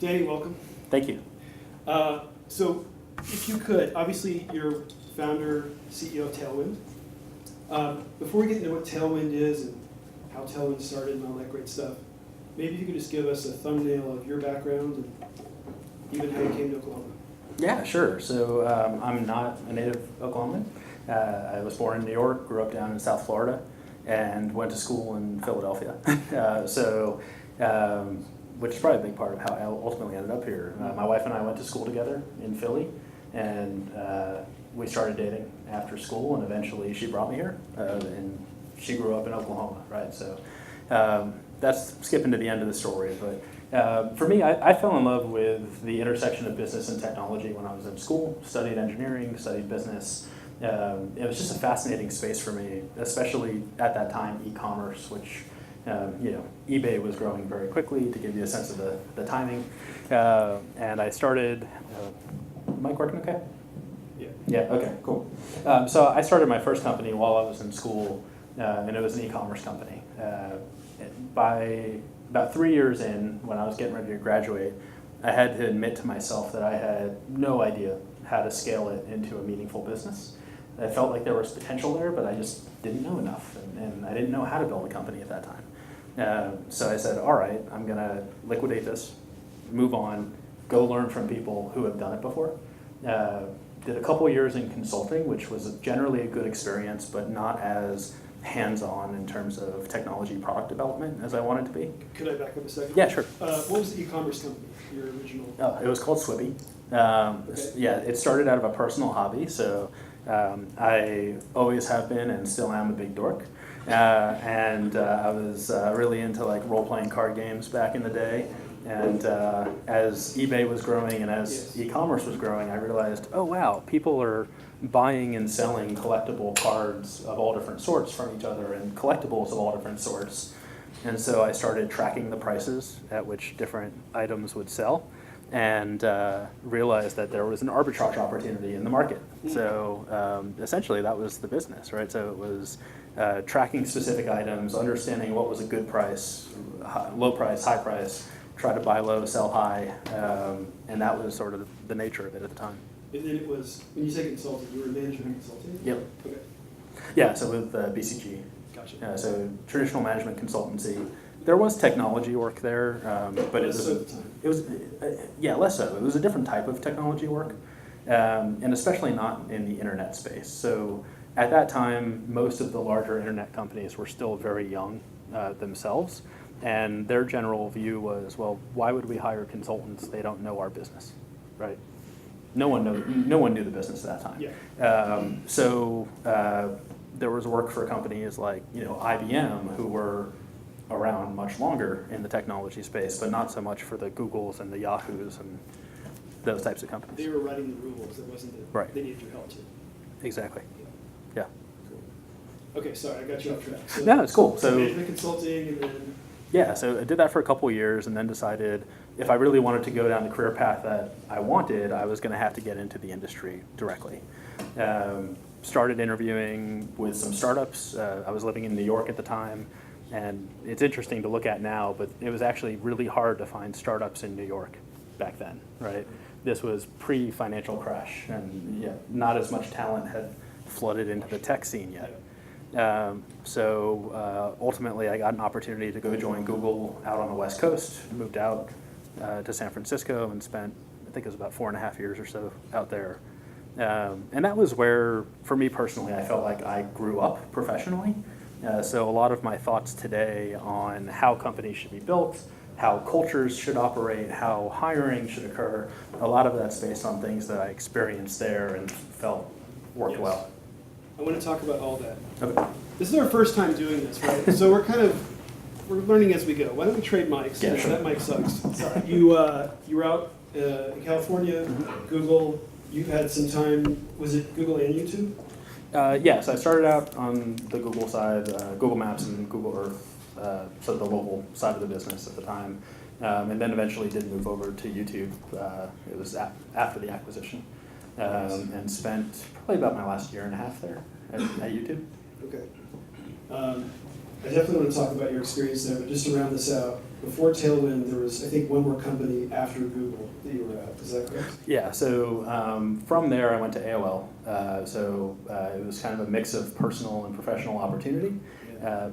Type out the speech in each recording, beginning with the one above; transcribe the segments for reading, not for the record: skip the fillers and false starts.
Danny, welcome. Thank you. So if you could, obviously you're founder, CEO of Tailwind. Before we get into what Tailwind is and how Tailwind started and all that great stuff, maybe you could just give us a thumbnail of your background and even how you came to Oklahoma. Yeah, sure. So I'm not a native Oklahoman. I was born in New York, grew up down in South Florida, and went to school in Philadelphia. Which is probably a big part of how I ultimately ended up here. My wife and I went to school together in Philly, and we started dating after school, and eventually she brought me here, and she grew up in Oklahoma, right? So that's skipping to the end of the story, but for me, I fell in love with the intersection of business and technology when I was in school, studied engineering, studied business. It was just a fascinating space for me, especially at that time, e-commerce, which eBay was growing very quickly, to give you a sense of the timing. And I started, mic working okay? Yeah. Yeah, okay, cool. So I started my first company while I was in school, and it was an e-commerce company. By about 3 years in, when I was getting ready to graduate, I had to admit to myself that I had no idea how to scale it into a meaningful business. I felt like there was potential there, but I just didn't know enough, and I didn't know how to build a company at that time. So I said, all right, I'm going to liquidate this, move on, go learn from people who have done it before. Did a couple years in consulting, which was generally a good experience, but not as hands-on in terms of technology product development as I wanted to be. Could I back up a second? Yeah, sure. What was the e-commerce company, your original? Oh, it was called Swippy. Okay. Yeah, it started out of a personal hobby, so I always have been and still am a big dork. I was really into like role-playing card games back in the day. And as eBay was growing and as e-commerce was growing, I realized, oh wow, people are buying and selling collectible cards of all different sorts from each other and collectibles of all different sorts. And so I started tracking the prices at which different items would sell, and realized that there was an arbitrage opportunity in the market. So essentially that was the business, right? So it was tracking specific items, understanding what was a good price, low price, high price, try to buy low, sell high, and that was sort of the nature of it at the time. And then it was, when you say consulting, you were a manager in consulting? Yep. Okay. Yeah, so with BCG. Gotcha. So traditional management consultancy. There was technology work there, but Less so at the time. it was less so. It was a different type of technology work, and especially not in the internet space. So at that time, most of the larger internet companies were still very young themselves, and their general view was, well, why would we hire consultants? They don't know our business, right? No one knew the business at that time. Yeah. There was work for companies like IBM, who were around much longer in the technology space, but not so much for the Googles and the Yahoos and those types of companies. They were writing the rules. It wasn't that Right. they needed your help too. Exactly. Yeah. Cool. Okay, sorry, I got you off track. So, No, it's cool. So management consulting, and then yeah, so I did that for a couple years, and then decided if I really wanted to go down the career path that I wanted, I was going to have to get into the industry directly. Started interviewing with some startups. I was living in New York at the time, and it's interesting to look at now, but it was actually really hard to find startups in New York back then, right? This was pre-financial crash, and not as much talent had flooded into the tech scene yet. Ultimately, I got an opportunity to go join Google out on the West Coast, moved out to San Francisco and spent, I think it was about 4.5 years or so out there. And that was where, for me personally, I felt like I grew up professionally. So a lot of my thoughts today on how companies should be built, how cultures should operate, how hiring should occur, a lot of that's based on things that I experienced there and felt worked well. I want to talk about all that. Okay. This is our first time doing this, right? So we're learning as we go. Why don't we trade mics? Yeah, sure. That mic sucks. Sorry. You were out in California, Google. You had some time. Was it Google and YouTube? So I started out on the Google side, Google Maps and Google Earth, so the local side of the business at the time, and then eventually did move over to YouTube. It was after the acquisition, and spent probably about my last 1.5 years there at YouTube. Okay. I definitely want to talk about your experience there, but just to round this out, before Tailwind, there was, I think, one more company after Google that you were at. Is that correct? Yeah, so from there I went to AOL. It was kind of a mix of personal and professional opportunity.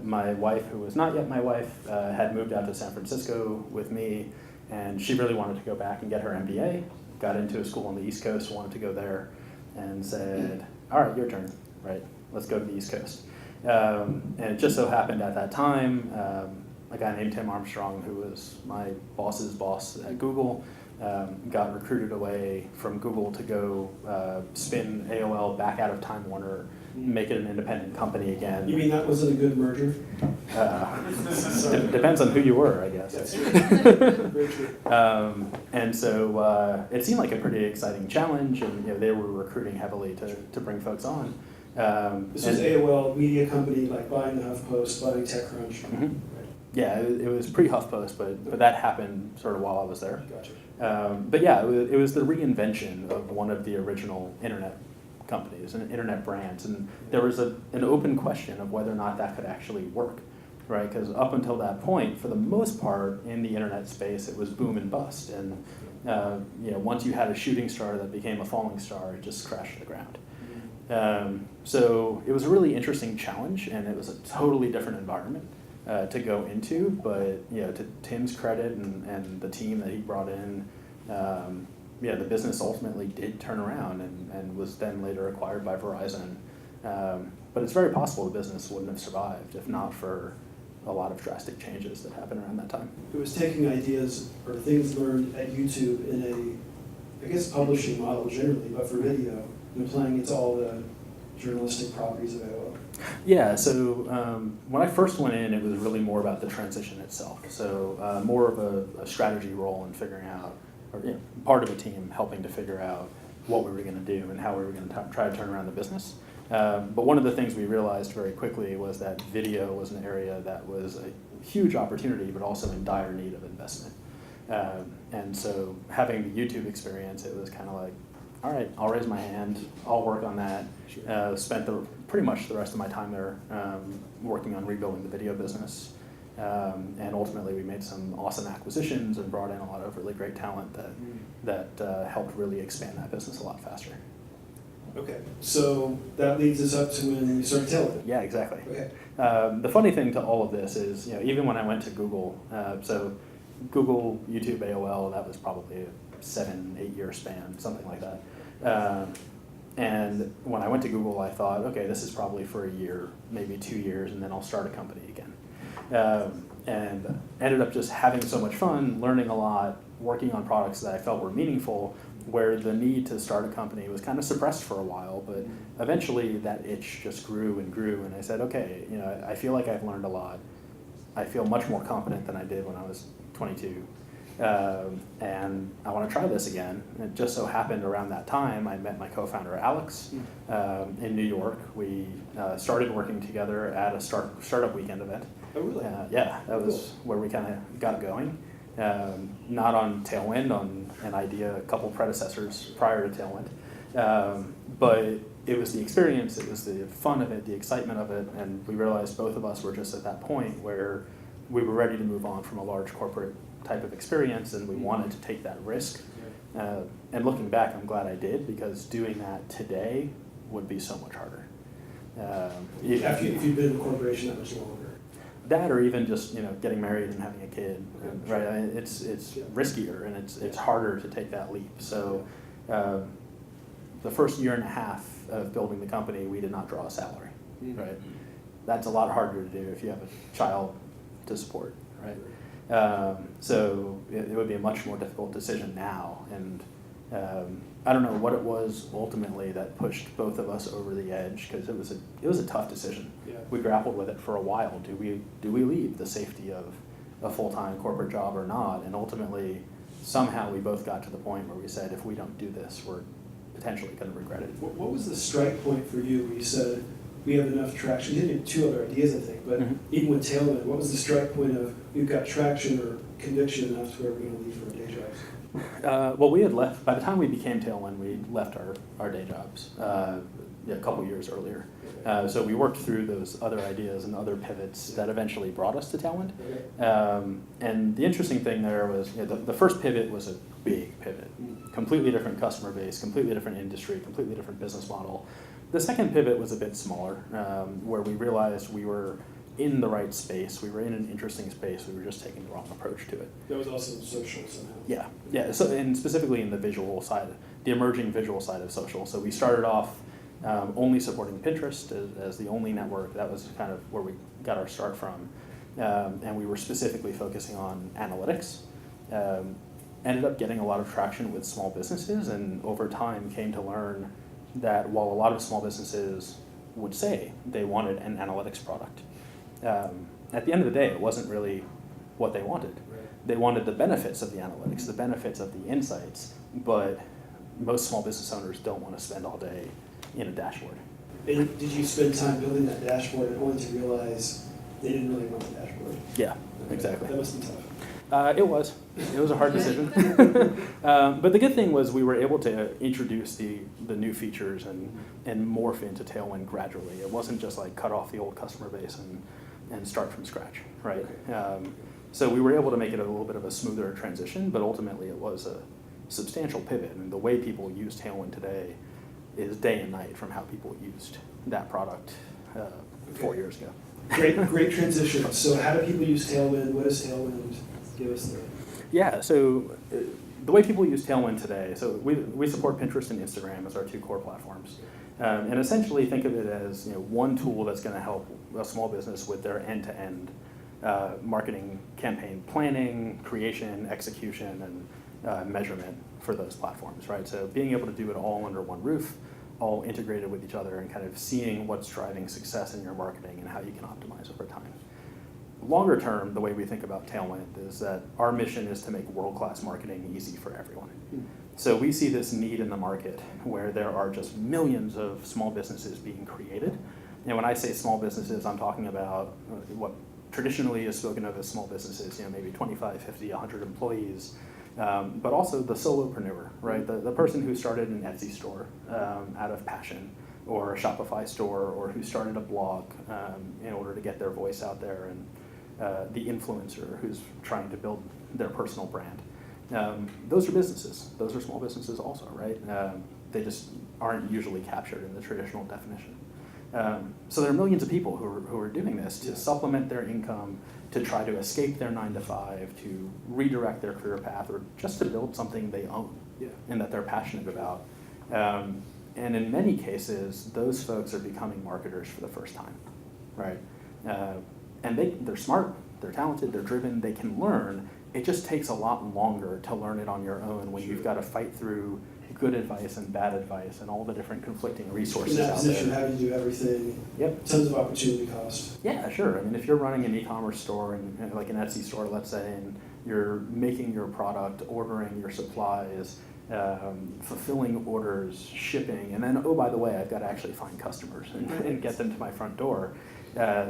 My wife, who was not yet my wife, had moved out to San Francisco with me, and she really wanted to go back and get her MBA. Got into a school on the East Coast, wanted to go there, and said, all right, your turn, right? Let's go to the East Coast. And it just so happened at that time, a guy named Tim Armstrong, who was my boss's boss at Google, got recruited away from Google to go spin AOL back out of Time Warner, make it an independent company again. You mean that wasn't a good merger? Depends on who you were, I guess. That's very true. And so it seemed like a pretty exciting challenge, and they were recruiting heavily to bring folks on. This was AOL media company, like buying the HuffPost, buying TechCrunch. Mm-hmm. Right. Yeah, it was pre-HuffPost, but that happened sort of while I was there. Gotcha. But yeah, it was the reinvention of one of the original internet companies and internet brands, and there was an open question of whether or not that could actually work, right? Because up until that point, for the most part in the internet space, it was boom and bust, and once you had a shooting star that became a falling star, it just crashed to the ground. So it was a really interesting challenge, and it was a totally different environment to go into. But to Tim's credit and the team that he brought in, the business ultimately did turn around and was then later acquired by Verizon. But it's very possible the business wouldn't have survived if not for a lot of drastic changes that happened around that time. It was taking ideas or things learned at YouTube in a, I guess, publishing model generally, but for video, and applying it to all the journalistic properties of AOL. Yeah, so when I first went in, it was really more about the transition itself. So more of a strategy role in figuring out, or part of a team helping to figure out what we were going to do and how we were going to try to turn around the business. But one of the things we realized very quickly was that video was an area that was a huge opportunity, but also in dire need of investment. And so having the YouTube experience, it was kind of like, all right, I'll raise my hand, I'll work on that. Spent pretty much the rest of my time there working on rebuilding the video business. And ultimately we made some awesome acquisitions and brought in a lot of really great talent that helped really expand that business a lot faster. Okay, so that leads us up to when you started Tailwind. Yeah, exactly. Okay. The funny thing to all of this is, even when I went to Google, so Google, YouTube, AOL, that was probably a 7-8 year span, something like that. And when I went to Google, I thought, okay, this is probably for a year, maybe 2 years, and then I'll start a company again. And ended up just having so much fun, learning a lot, working on products that I felt were meaningful, where the need to start a company was kind of suppressed for a while, but eventually that itch just grew and grew, and I said, okay, I feel like I've learned a lot. I feel much more confident than I did when I was 22. And I want to try this again. And it just so happened around that time I met my co-founder Alex in New York. We started working together at a startup weekend event. Oh, really? Yeah, that was where we kind of got going. Not on Tailwind, on an idea, a couple predecessors prior to Tailwind. But it was the experience, it was the fun of it, the excitement of it, and we realized both of us were just at that point where we were ready to move on from a large corporate type of experience, and we wanted to take that risk. And looking back, I'm glad I did, because doing that today would be so much harder. If you've been in a corporation that much longer. That, or even just getting married and having a kid, right? It's riskier, and it's harder to take that leap. So the first year and a half of building the company, we did not draw a salary, right? That's a lot harder to do if you have a child to support, right? So it would be a much more difficult decision now, and I don't know what it was ultimately that pushed both of us over the edge, because it was a tough decision. Yeah. We grappled with it for a while. Do we leave the safety of a full-time corporate job or not? And ultimately, somehow we both got to the point where we said, if we don't do this, we're potentially going to regret it. What was the strike point for you where you said, we have enough traction? You had 2 other ideas, I think, but even with Tailwind, what was the strike point of, we've got traction or conviction enough to where we're going to leave for our day jobs? Well, we had left, by the time we became Tailwind, we left our day jobs. a couple years earlier. So we worked through those other ideas and other pivots that eventually brought us to Tailwind. And the interesting thing there was, the first pivot was a big pivot, completely different customer base, completely different industry, completely different business model. The second pivot was a bit smaller, where we realized we were in the right space, we were in an interesting space, we were just taking the wrong approach to it. That was also social somehow. Yeah. So, and specifically in the visual side, the emerging visual side of social. So we started off only supporting Pinterest as the only network. That was kind of where we got our start from. And we were specifically focusing on analytics. Ended up getting a lot of traction with small businesses, and over time came to learn that while a lot of small businesses would say they wanted an analytics product, at the end of the day, it wasn't really what they wanted. Right. They wanted the benefits of the analytics, the benefits of the insights, but most small business owners don't want to spend all day in a dashboard. And did you spend time building that dashboard and only to realize they didn't really want the dashboard? Yeah, exactly. That must be tough. It was a hard decision. But the good thing was we were able to introduce the new features and morph into Tailwind gradually. It wasn't just like cut off the old customer base and start from scratch, right? So we were able to make it a little bit of a smoother transition, but ultimately it was a substantial pivot. And the way people use Tailwind today is day and night from how people used that product 4 years ago. Great transition. So how do people use Tailwind? What is Tailwind? Give us the... Yeah, so the way people use Tailwind today, so we support Pinterest and Instagram as our two core platforms. And essentially think of it as one tool that's going to help a small business with their end-to-end marketing campaign planning, creation, execution, and measurement for those platforms, right? So being able to do it all under one roof, all integrated with each other, and kind of seeing what's driving success in your marketing and how you can optimize over time. Longer term, the way we think about Tailwind is that our mission is to make world-class marketing easy for everyone. So we see this need in the market where there are just millions of small businesses being created. And when I say small businesses, I'm talking about what traditionally is spoken of as small businesses, maybe 25, 50, 100 employees, but also the solopreneur, right? The person who started an Etsy store out of passion, or a Shopify store, or who started a blog in order to get their voice out there, and the influencer who's trying to build their personal brand. Those are businesses. Those are small businesses also, right? They just aren't usually captured in the traditional definition. So there are millions of people who are doing this to supplement their income, to try to escape their 9-to-5, to redirect their career path, or just to build something they own and that they're passionate about. And in many cases, those folks are becoming marketers for the first time, right? And they're smart, they're talented, they're driven, they can learn. It just takes a lot longer to learn it on your own when you've got to fight through good advice and bad advice and all the different conflicting resources in that out position, there. having to do everything, tons of opportunity cost. Yeah, sure. I mean, if you're running an e-commerce store, and like an Etsy store, let's say, and you're making your product, ordering your supplies, fulfilling orders, shipping, and then, oh, by the way, I've got to actually find customers and get them to my front door.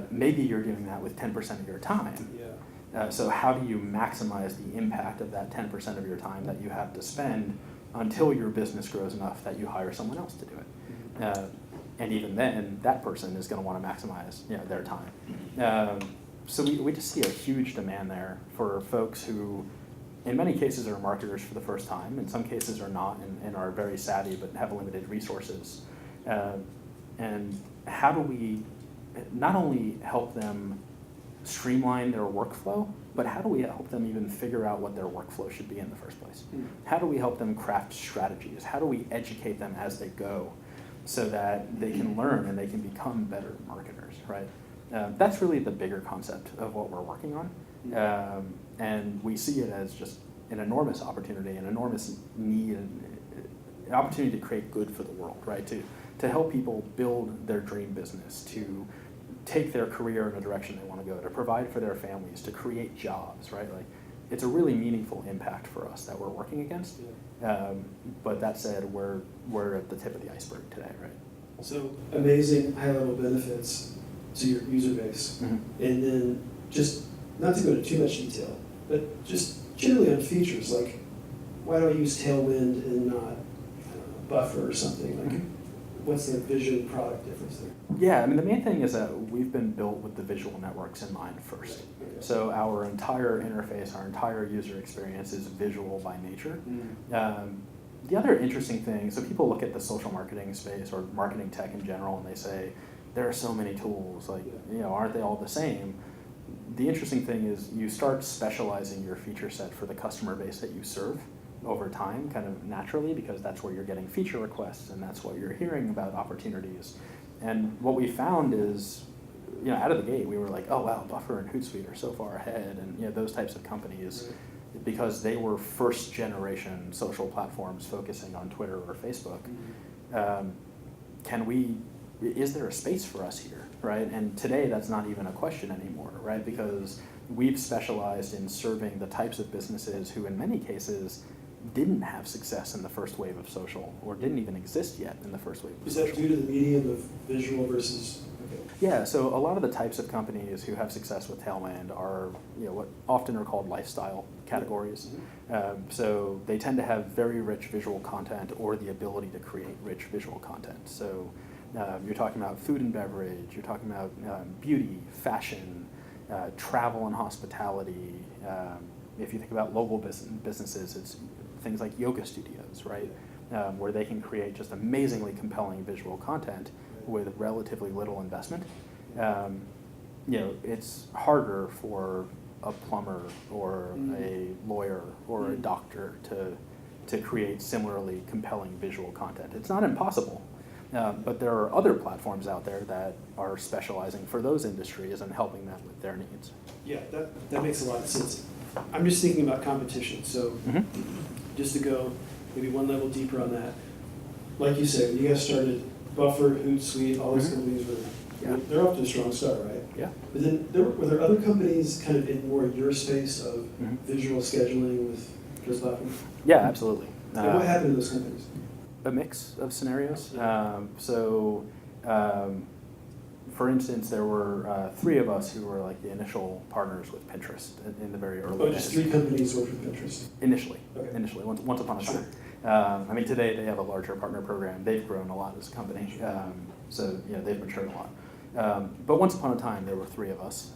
Maybe you're doing that with 10% of your time. So how do you maximize the impact of that 10% of your time that you have to spend until your business grows enough that you hire someone else to do it? And even then, that person is going to want to maximize their time. So we just see a huge demand there for folks who, in many cases, are marketers for the first time. In some cases are not and are very savvy but have limited resources. And how do we not only help them streamline their workflow, but how do we help them even figure out what their workflow should be in the first place? How do we help them craft strategies? How do we educate them as they go so that they can learn and they can become better marketers, right? That's really the bigger concept of what we're working on. And we see it as just an enormous opportunity, an enormous need, an opportunity to create good for the world, right? To help people build their dream business, to take their career in a direction they want to go, to provide for their families, to create jobs, right? Like, it's a really meaningful impact for us that we're working against. But that said, we're at the tip of the iceberg today, right? So amazing high-level benefits to your user base. And then just, not to go into too much detail, but just generally on features, like why do I use Tailwind and not Buffer or something? Like, what's the vision product difference there? Yeah, I mean, the main thing is that we've been built with the visual networks in mind first. Okay. So our entire interface, our entire user experience is visual by nature. The other interesting thing, so people look at the social marketing space or marketing tech in general and they say, there are so many tools, like, aren't they all the same? The interesting thing is you start specializing your feature set for the customer base that you serve over time, kind of naturally, because that's where you're getting feature requests and that's what you're hearing about opportunities. And what we found is, out of the gate, we were like, oh wow, Buffer and Hootsuite are so far ahead, and those types of companies, because they were first generation social platforms focusing on Twitter or Facebook. Is there a space for us here, right? And today that's not even a question anymore, right? Because we've specialized in serving the types of businesses who in many cases didn't have success in the first wave of social or didn't even exist yet in the first wave of Is social. that due to the medium of visual versus? Okay. Yeah, so a lot of the types of companies who have success with Tailwind are what often are called lifestyle categories. So they tend to have very rich visual content or the ability to create rich visual content. So you're talking about food and beverage, you're talking about beauty, fashion, travel and hospitality. If you think about local businesses, it's things like yoga studios, right? Where they can create just amazingly compelling visual content with relatively little investment. It's harder for a plumber or a lawyer or a doctor to create similarly compelling visual content. It's not impossible, but there are other platforms out there that are specializing for those industries and helping them with their needs. Yeah, that makes a lot of sense. I'm just thinking about competition, so just to go maybe one level deeper on that, like you said, when you guys started, Buffer, Hootsuite, all those companies they're off to a strong start, right? Yeah. But then were there other companies kind of in more your space of visual scheduling with those platforms? Yeah, absolutely. And what happened to those companies? A mix of scenarios. For instance, there were 3 of us who were like the initial partners with Pinterest in the very early days. Oh, just 3 companies worked with Pinterest? Initially, Okay. once upon a time. Sure. Today they have a larger partner program. They've grown a lot as a company, so they've matured a lot. But once upon a time, there were 3 of us,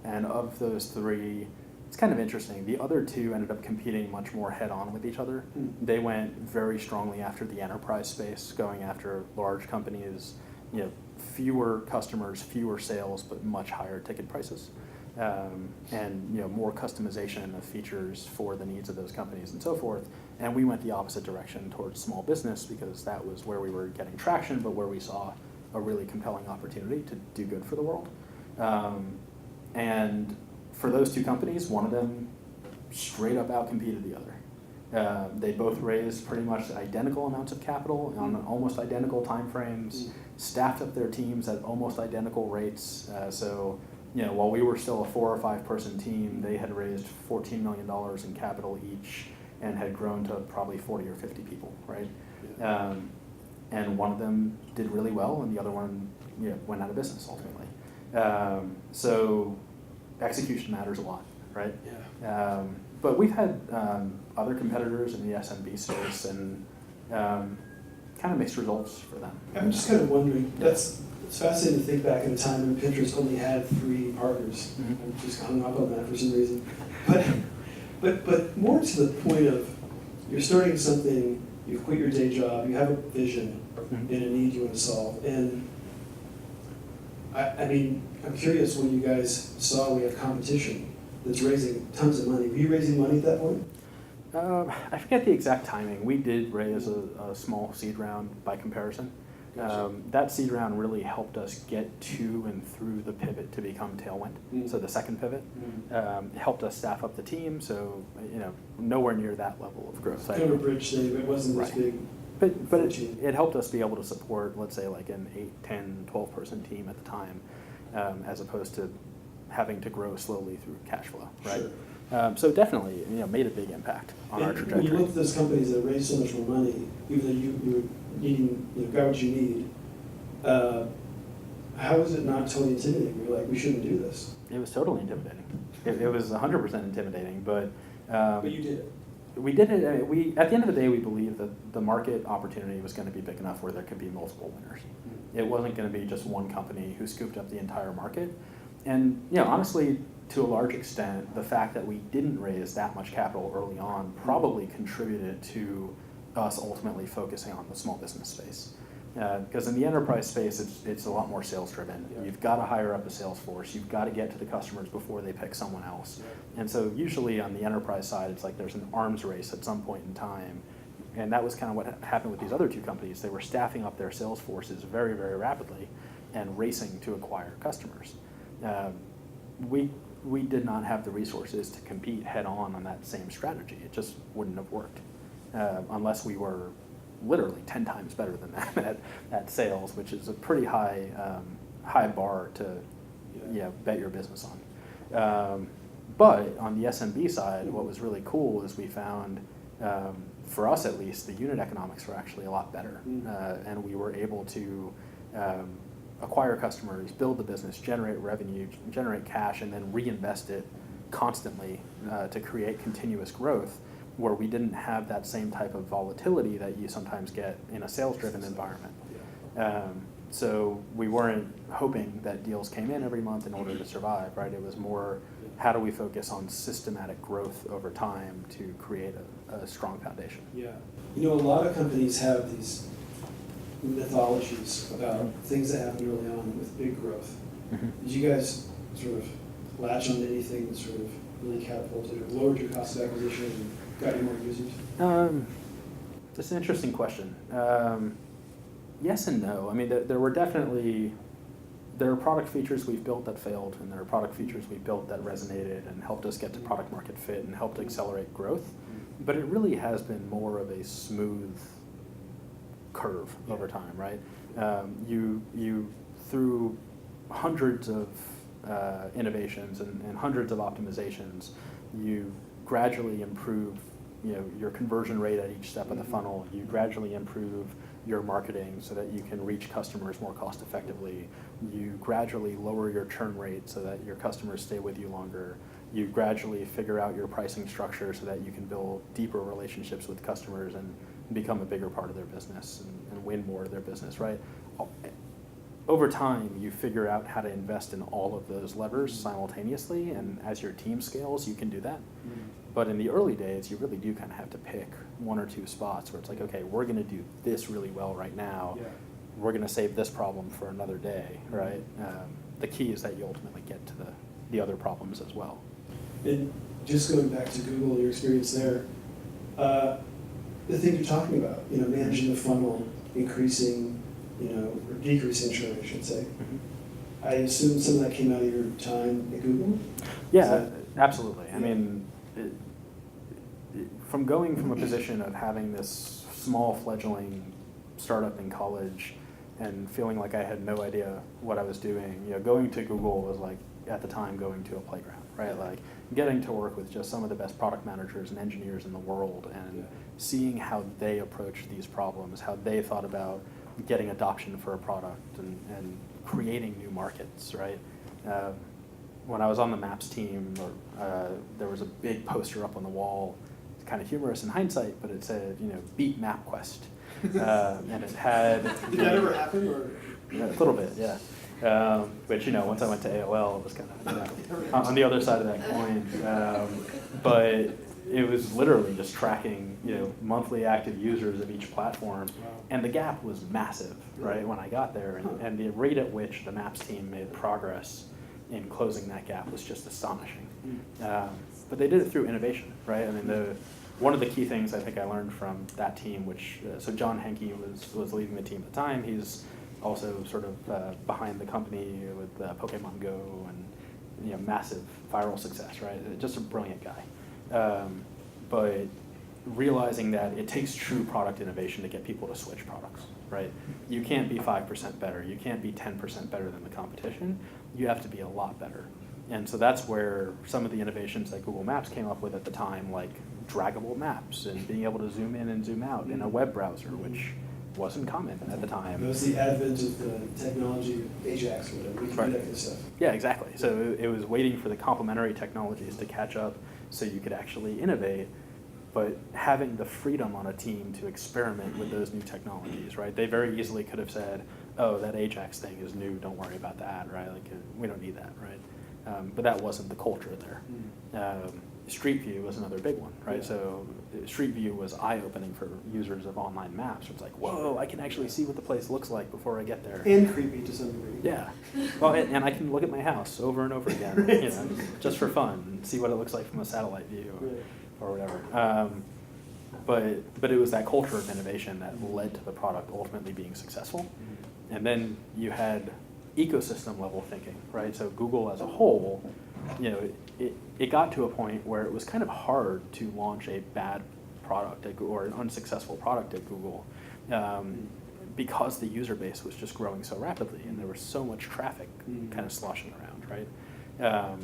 and of those 3, it's kind of interesting. The other 2 ended up competing much more head-on with each other. They went very strongly after the enterprise space, going after large companies, fewer customers, fewer sales, but much higher ticket prices, and more customization of features for the needs of those companies and so forth. And we went the opposite direction towards small business because that was where we were getting traction, but where we saw a really compelling opportunity to do good for the world. And for those 2 companies, one of them straight up outcompeted the other. They both raised pretty much identical amounts of capital on almost identical timeframes, staffed up their teams at almost identical rates. While we were still a 4 or 5 person team, they had raised $14 million in capital each and had grown to probably 40 or 50 people, right? And one of them did really well, and the other one went out of business ultimately. So execution matters a lot, right? Yeah. But we've had other competitors in the SMB space and kind of mixed results for them. I'm just kind of wondering, it's fascinating to think back in a time when Pinterest only had 3 partners. I'm just hung up on that for some reason. But more to the point of, you're starting something, you've quit your day job, you have a vision and a need you want to solve. And I'm curious, when you guys saw we have competition that's raising tons of money, were you raising money at that point? I forget the exact timing. We did raise a small seed round by comparison. Gotcha. That seed round really helped us get to and through the pivot to become Tailwind. So the second pivot helped us staff up the team. So nowhere near that level of growth. Kind of a bridge thing, but it wasn't this big. But it helped us be able to support, let's say, like an 8, 10, 12 person team at the time, as opposed to having to grow slowly through cash flow, right? Sure. So definitely, made a big impact on our trajectory. When you look at those companies that raised so much more money, even though you were needing, got what you need, how is it not totally intimidating? You're like, we shouldn't do this. It was totally intimidating. It was 100% intimidating, but But you did it. we did it. We at the end of the day, we believed that the market opportunity was going to be big enough where there could be multiple winners. It wasn't going to be just one company who scooped up the entire market. And honestly, to a large extent, the fact that we didn't raise that much capital early on probably contributed to us ultimately focusing on the small business space. Because in the enterprise space, it's a lot more sales driven. Yeah. You've got to hire up a sales force. You've got to get to the customers before they pick someone else. And so usually on the enterprise side, it's like there's an arms race at some point in time. And that was kind of what happened with these other two companies. They were staffing up their sales forces very, very rapidly and racing to acquire customers. We did not have the resources to compete head on that same strategy. It just wouldn't have worked unless we were literally 10 times better than that at sales, which is a pretty high bar to bet your business on. But on the SMB side, what was really cool is we found, for us at least, the unit economics were actually a lot better. And we were able to acquire customers, build the business, generate revenue, generate cash, and then reinvest it constantly to create continuous growth, where we didn't have that same type of volatility that you sometimes get in a sales-driven environment. So we weren't hoping that deals came in every month in order to survive, right? It was more, how do we focus on systematic growth over time to create a strong foundation? Yeah. A lot of companies have these mythologies about things that happen early on with big growth. Did you guys sort of latch on to anything that sort of really catapulted or lowered your cost of acquisition and got you more users? That's an interesting question. Yes and no. I mean, there are product features we've built that failed, and there are product features we built that resonated and helped us get to product market fit and helped accelerate growth. But it really has been more of a smooth curve over time, right? You through hundreds of innovations and hundreds of optimizations, you gradually improve your conversion rate at each step of the funnel. You gradually improve your marketing so that you can reach customers more cost effectively. You gradually lower your churn rate so that your customers stay with you longer. You gradually figure out your pricing structure so that you can build deeper relationships with customers and become a bigger part of their business and win more of their business, right? Over time, you figure out how to invest in all of those levers simultaneously, and as your team scales, you can do that. But in the early days, you really do kind of have to pick one or two spots where it's like, okay, we're going to do this really well right now. Yeah. We're going to save this problem for another day, right? The key is that you ultimately get to the other problems as well. And just going back to Google, your experience there, the thing you're talking about, managing the funnel, increasing, or decreasing churn, I should say. I assume some of that came out of your time at Google? Yeah, absolutely. I mean, from going from a position of having this small fledgling startup in college and feeling like I had no idea what I was doing, going to Google was like, at the time, going to a playground, right? Like getting to work with just some of the best product managers and engineers in the world and seeing how they approached these problems, how they thought about getting adoption for a product and creating new markets, right? When I was on the Maps team, there was a big poster up on the wall. It's kind of humorous in hindsight, but it said, beat MapQuest. And it had... Did that ever happen? Or? A little bit, yeah. Which, once I went to AOL, it was kind of on the other side of that coin. But it was literally just tracking, monthly active users of each platform. Wow. And the gap was massive, right, when I got there. And the rate at which the Maps team made progress in closing that gap was just astonishing. But they did it through innovation, right? I mean, one of the key things I think I learned from that team, so John Henke was leading the team at the time. He's also sort of behind the company with Pokemon Go and massive viral success, right? Just a brilliant guy. But realizing that it takes true product innovation to get people to switch products, right? You can't be 5% better. You can't be 10% better than the competition. You have to be a lot better. And so that's where some of the innovations that Google Maps came up with at the time, like draggable maps and being able to zoom in and zoom out in a web browser, which wasn't common at the time. It was the advent of the technology of Ajax or whatever. We could do that kind of stuff. Yeah, exactly. So it was waiting for the complementary technologies to catch up so you could actually innovate. but having the freedom on a team to experiment with those new technologies, right? They very easily could have said, oh, that Ajax thing is new, don't worry about that, right? Like, we don't need that, right? But that wasn't the culture there. Street View was another big one, right? Yeah. So Street View was eye-opening for users of online maps. It's like, whoa, I can actually see what the place looks like before I get there. And creepy to some degree. Yeah. Well, and I can look at my house over and over again, Right. you know, just for fun, and see what it looks like from a satellite view Right. or whatever. But it was that culture of innovation that led to the product ultimately being successful. And then you had ecosystem level thinking, right? So Google as a whole, you know, it got to a point where it was kind of hard to launch a bad product at Google, or an unsuccessful product at Google, because the user base was just growing so rapidly and there was so much traffic kind of sloshing around, right?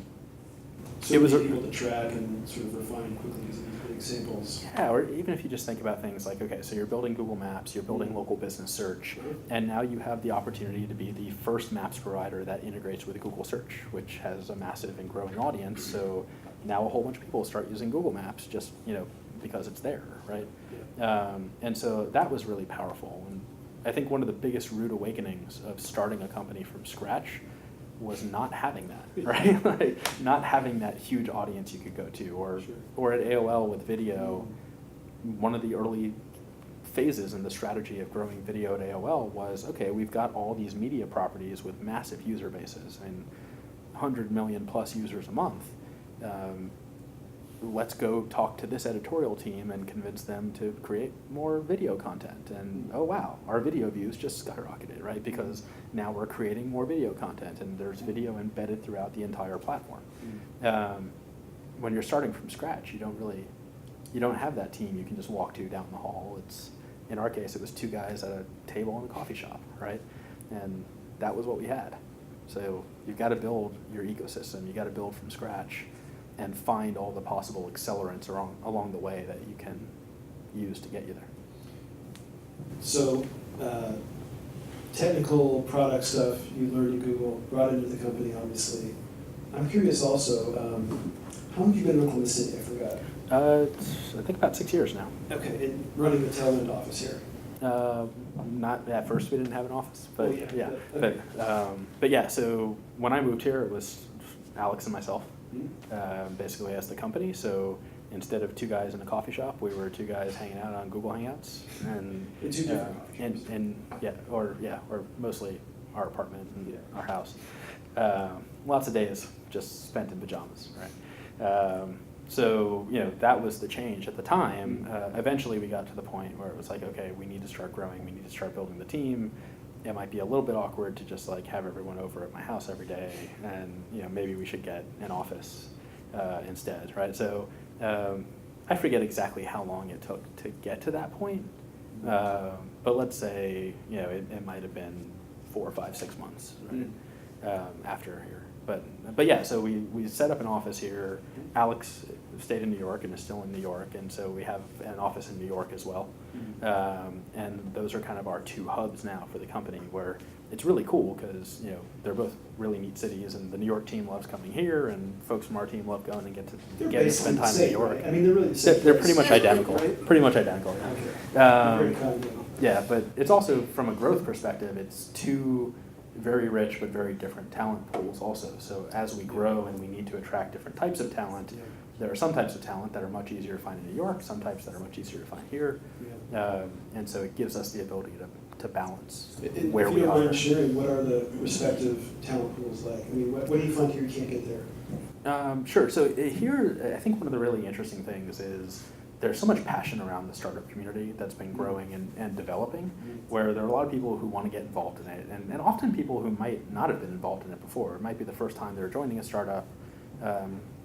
So It was many a- people to track and sort of refine quickly because of these big samples. Yeah, or even if you just think about things like, okay, so you're building Google Maps, you're building local business search, Sure. and now you have the opportunity to be the first maps provider that integrates with Google Search, which has a massive and growing audience. So now a whole bunch of people start using Google Maps just, you know, because it's there, right? And so that was really powerful. And I think one of the biggest rude awakenings of starting a company from scratch was not having that, right? Like not having that huge audience you could go to, or Sure. or at AOL with video, one of the early phases in the strategy of growing video at AOL was, okay, we've got all these media properties with massive user bases and 100 million plus users a month. Let's go talk to this editorial team and convince them to create more video content. And oh wow, our video views just skyrocketed, right? Because now we're creating more video content and there's video embedded throughout the entire platform. When you're starting from scratch, you don't have that team you can just walk to down the hall. It's, in our case, it was two guys at a table in a coffee shop, right? And that was what we had. So you've got to build your ecosystem. You got to build from scratch and find all the possible accelerants along the way that you can use to get you there. So, technical product stuff you learned at Google, brought into the company, obviously. I'm curious also, how long have you been in Oklahoma City? I forgot. I think about 6 years now. Okay, and running the Tailwind office here. Not at first we didn't have an office, but Oh, yeah, yeah, okay. but yeah. So when I moved here, it was Alex and myself, Mhm. basically as the company. So instead of two guys in a coffee shop, we were two guys hanging out on Google Hangouts, and In two different coffee shops. and or mostly our apartment and Yeah. our house. Lots of days just spent in pajamas, right? So, you know, that was the change at the time. Eventually we got to the point where it was like, okay, we need to start growing, we need to start building the team. It might be a little bit awkward to just like have everyone over at my house every day, and, you know, maybe we should get an office instead, right? So I forget exactly how long it took to get to that point, but let's say, you know, it might have been 4, 5, 6 months, right? After here. But yeah, so we set up an office here. Alex stayed in New York and is still in New York, and so we have an office in New York as well. And those are kind of our two hubs now for the company, where it's really cool because, you know, they're both really neat cities, and the New York team loves coming here, and folks from our team love going and get to spend basically time in the New same, York. right? I mean, they're really the same. They're pretty place. much identical. Right? Pretty much identical. Yeah. Okay. They're very Um, kind. yeah, but it's also, from a growth perspective, it's two very rich but very different talent pools also. So as we grow and we need to attract different types of talent, Yeah. there are some types of talent that are much easier to find in New York, some types that are much easier to find here. Yeah. And so it gives us the ability to balance If where you we don't are. mind sharing, what are the respective talent pools like? I mean, what do you find here you can't get there? Sure. So here, I think one of the really interesting things is there's so much passion around the startup community that's been growing and developing, where there are a lot of people who want to get involved in it, and often people who might not have been involved in it before. It might be the first time they're joining a startup.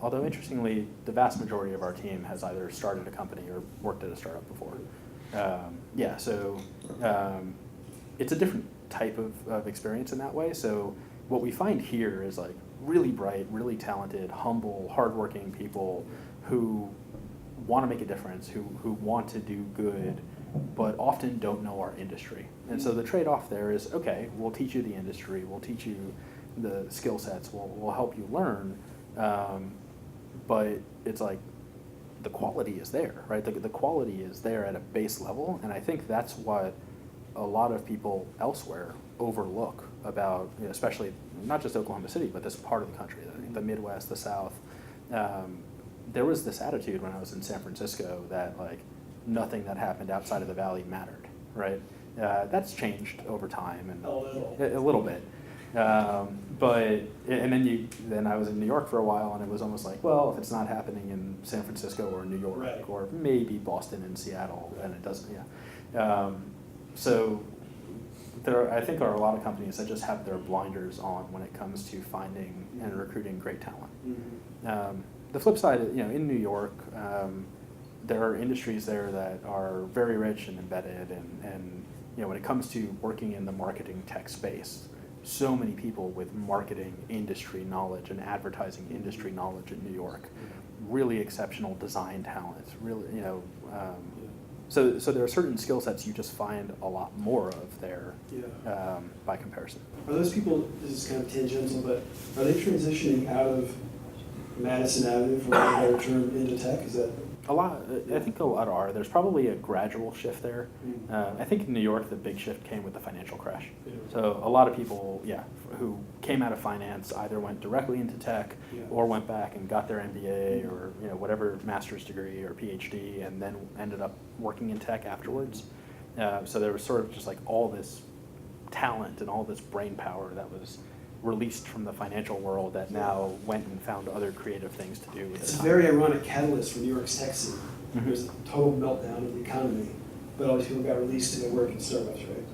Although interestingly, the vast majority of our team has either started a company or worked at a startup before. It's a different type of experience in that way. So what we find here is like really bright, really talented, humble, hardworking people who want to make a difference, who want to do good, but often don't know our industry. And so the trade-off there is, okay, we'll teach you the industry, we'll teach you the skill sets, we'll help you learn, but it's like, the quality is there, right? The quality is there at a base level, and I think that's what a lot of people elsewhere overlook about, especially not just Oklahoma City, but this part of the country, the Midwest, the South. There was this attitude when I was in San Francisco that like nothing that happened outside of the valley mattered, right? That's changed over time and a little bit. Then I was in New York for a while, and it was almost like, well, if it's not happening in San Francisco or New York, right, or maybe Boston and Seattle, then it doesn't. Yeah. So there, I think, are a lot of companies that just have their blinders on when it comes to finding and recruiting great talent. Mm-hmm. The flip side, in New York, there are industries there that are very rich and embedded, and when it comes to working in the marketing tech space, so many people with marketing industry knowledge and advertising industry knowledge in New York, really exceptional design talent, really, so there are certain skill sets you just find a lot more of there by comparison. Are those people, this is kind of tangential, but are they transitioning out of Madison Avenue, for lack of a better term, into tech? Is that? A lot, I think a lot are. There's probably a gradual shift there. I think in New York, the big shift came with the financial crash. Yeah. So a lot of people, who came out of finance either went directly into tech or went back and got their MBA or whatever master's degree or PhD, and then ended up working in tech afterwards. So there was sort of just like all this talent and all this brain power that was released from the financial world that now went and found other creative things to do with It's it. a very ironic catalyst for New York's tech scene. Mm-hmm. There's a total meltdown of the economy, but all these people got released to go work in Starbucks, right?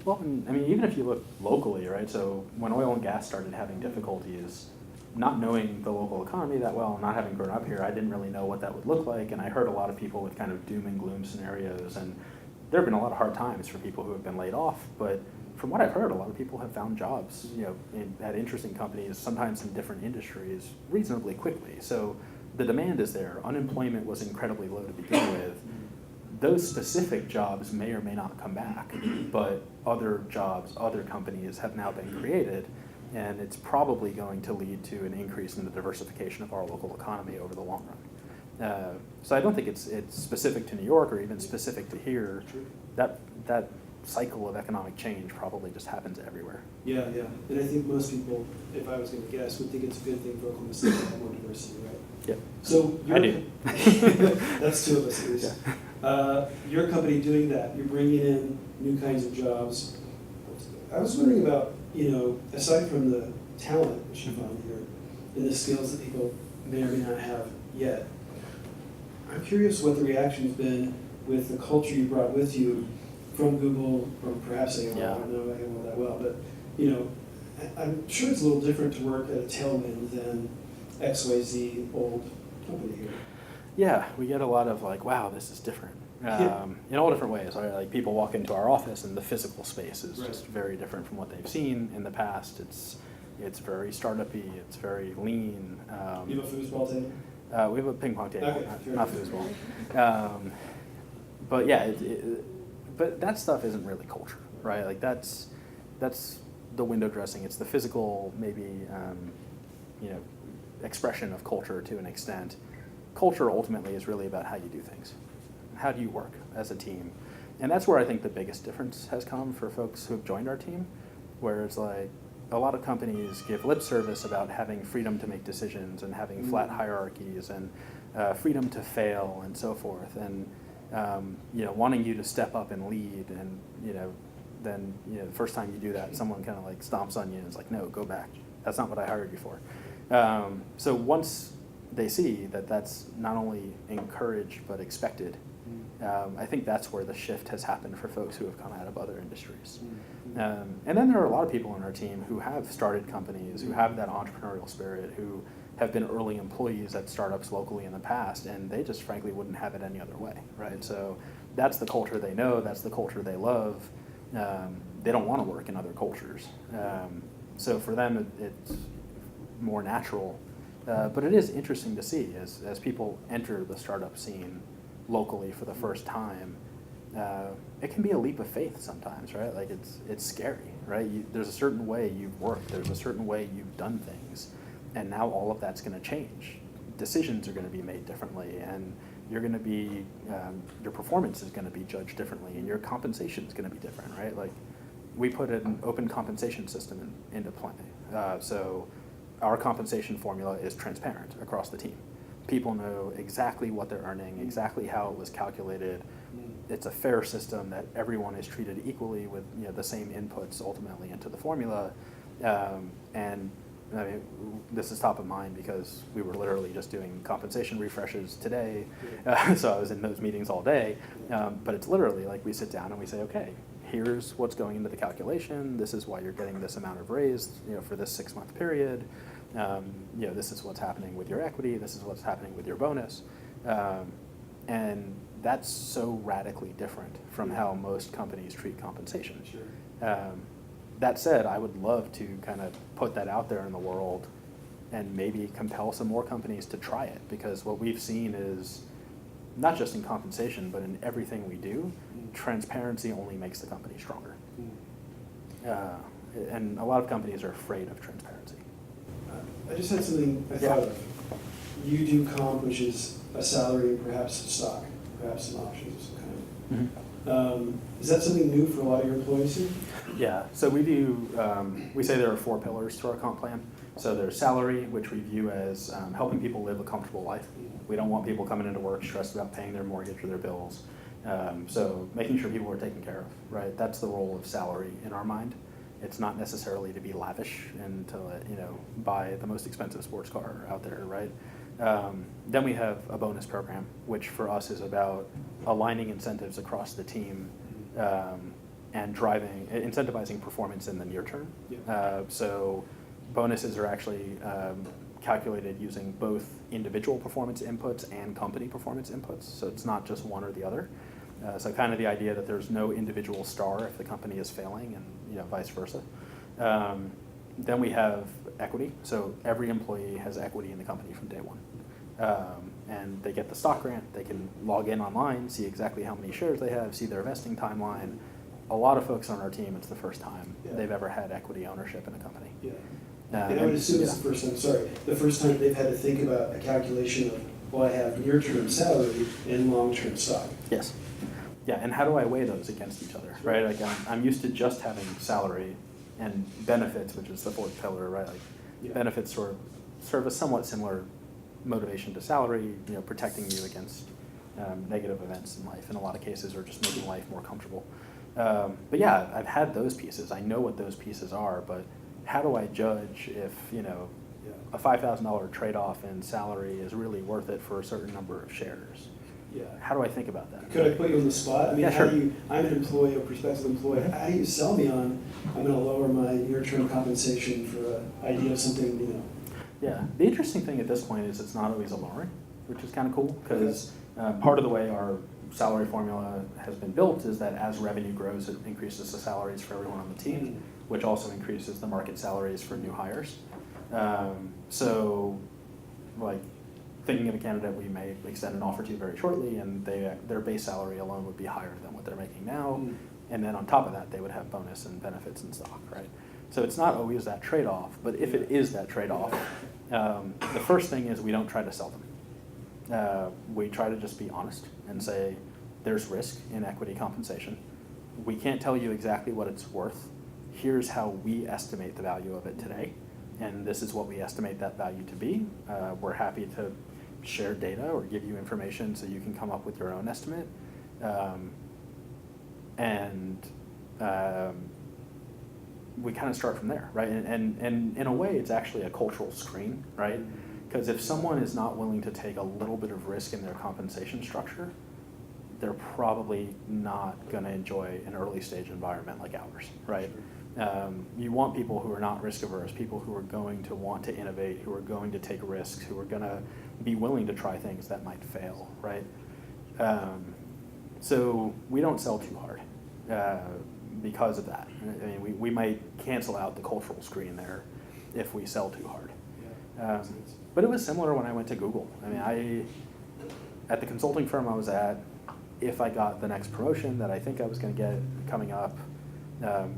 Well, I mean, even if you look locally, right? So when oil and gas started having difficulties, not knowing the local economy that well, not having grown up here, I didn't really know what that would look like. And I heard a lot of people with kind of doom and gloom scenarios. And there have been a lot of hard times for people who have been laid off. But from what I've heard, a lot of people have found jobs, at interesting companies, sometimes in different industries, reasonably quickly. So the demand is there. Unemployment was incredibly low to begin with. Those specific jobs may or may not come back, but other jobs, other companies have now been created, and it's probably going to lead to an increase in the diversification of our local economy over the long run. So I don't think it's specific to New York or even specific to here. That cycle of economic change probably just happens everywhere. Yeah. And I think most people, if I was going to guess, would think it's a good thing for Oklahoma City to have more diversity, right? Yeah. So I do. That's two of us at least. Yeah. Your company doing that, you're bringing in new kinds of jobs. I was wondering about, aside from the talent that you found here and the skills that people may or may not have yet, I'm curious what the reaction's been with the culture you brought with you from Google, or perhaps AOL. I don't know AOL that well, but I'm sure it's a little different to work at a Tailwind than XYZ old company here. Yeah, we get a lot of like, wow, this is different. In all different ways. Right? Like people walk into our office and the physical space is just very different from what they've seen in the past. It's very startup-y, it's very lean. You have a foosball table? We have a ping pong table, Okay, not foosball. But yeah, but that stuff isn't really culture, right? Like that's the window dressing. It's the physical, maybe expression of culture to an extent. Culture ultimately is really about how you do things. How do you work as a team? And that's where I think the biggest difference has come for folks who've joined our team, where it's like a lot of companies give lip service about having freedom to make decisions and having flat hierarchies and freedom to fail and so forth, and wanting you to step up and lead, and then the first time you do that, someone kind of like stomps on you and is like, no, go back. That's not what I hired you for. So once they see that that's not only encouraged but expected, I think that's where the shift has happened for folks who have come out of other industries. And then there are a lot of people on our team who have started companies, who have that entrepreneurial spirit, who have been early employees at startups locally in the past, and they just frankly wouldn't have it any other way, right? So that's the culture they know, that's the culture they love. They don't want to work in other cultures. So for them, it's more natural. But it is interesting to see as people enter the startup scene locally for the first time. It can be a leap of faith sometimes, right? Like it's scary, right? There's a certain way you've worked, there's a certain way you've done things, and now all of that's going to change. Decisions are going to be made differently, and you're going to be, your performance is going to be judged differently, and your compensation is going to be different, right? Like, we put an open compensation system into play. So our compensation formula is transparent across the team. People know exactly what they're earning, exactly how it was calculated. It's a fair system that everyone is treated equally with, you know, the same inputs ultimately into the formula. And I mean, this is top of mind because we were literally just doing compensation refreshes today, so I was in those meetings all day. But it's literally like we sit down and we say, okay, here's what's going into the calculation. This is why you're getting this amount of raise, you know, for this 6-month period. You know, this is what's happening with your equity. This is what's happening with your bonus, and that's so radically different from how most companies treat compensation. Sure. That said, I would love to kind of put that out there in the world and maybe compel some more companies to try it, because what we've seen is, not just in compensation, but in everything we do, transparency only makes the company stronger. And a lot of companies are afraid of transparency. I just had something I thought of. You do comp, which is a salary and perhaps stock, perhaps some options of some kind. Mm-hmm. Is that something new for a lot of your employees here? Yeah, so we do, we say there are 4 pillars to our comp plan. So there's salary, which we view as helping people live a comfortable life. We don't want people coming into work stressed about paying their mortgage or their bills. So making sure people are taken care of, right? That's the role of salary in our mind. It's not necessarily to be lavish and to, you know, buy the most expensive sports car out there, right? Then we have a bonus program, which for us is about aligning incentives across the team and incentivizing performance in the near term. Yeah. So bonuses are actually calculated using both individual performance inputs and company performance inputs. So it's not just one or the other. So kind of the idea that there's no individual star if the company is failing, and, you know, vice versa. Then we have equity. So every employee has equity in the company from day one. And they get the stock grant. They can log in online, see exactly how many shares they have, see their vesting timeline. A lot of folks on our team, it's the first time they've ever had equity ownership in a company. Yeah. And I would assume it's the first time they've had to think about a calculation of, well, I have near-term salary and long-term stock. Yes. Yeah, and how do I weigh those against each other, right? Like I'm used to just having salary and benefits, which is the 4th pillar, right? Like benefits serve a somewhat similar motivation to salary, you know, protecting you against negative events in life in a lot of cases, or just making life more comfortable. But yeah, I've had those pieces. I know what those pieces are, but how do I judge if, you know, a $5,000 trade-off in salary is really worth it for a certain number of shares? Yeah. How do I think about that? Could I put you on the spot? I mean, Yeah, how sure. do you, I'm an employee, a prospective employee, how do you sell me on, I'm gonna lower my near-term compensation for an idea of something, you know? Yeah, the interesting thing at this point is it's not always a lowering, which is kind of cool, because part of the way our salary formula has been built is that as revenue grows, it increases the salaries for everyone on the team, which also increases the market salaries for new hires. So, like, thinking of a candidate we may extend an offer to very shortly, and their base salary alone would be higher than what they're making now, and then on top of that, they would have bonus and benefits and stock, right? So it's not always that trade-off, but if it is that trade-off, the first thing is we don't try to sell them. We try to just be honest and say, there's risk in equity compensation. We can't tell you exactly what it's worth. Here's how we estimate the value of it today, and this is what we estimate that value to be. We're happy to share data or give you information so you can come up with your own estimate. We kind of start from there, right? And in a way, it's actually a cultural screen, right? Because if someone is not willing to take a little bit of risk in their compensation structure, they're probably not going to enjoy an early stage environment like ours, right? You want people who are not risk averse, people who are going to want to innovate, who are going to take risks, who are going to be willing to try things that might fail, right? So we don't sell too hard because of that. I mean, we might cancel out the cultural screen there if we sell too hard. But it was similar when I went to Google. I mean, at the consulting firm I was at, if I got the next promotion that I think I was going to get coming up,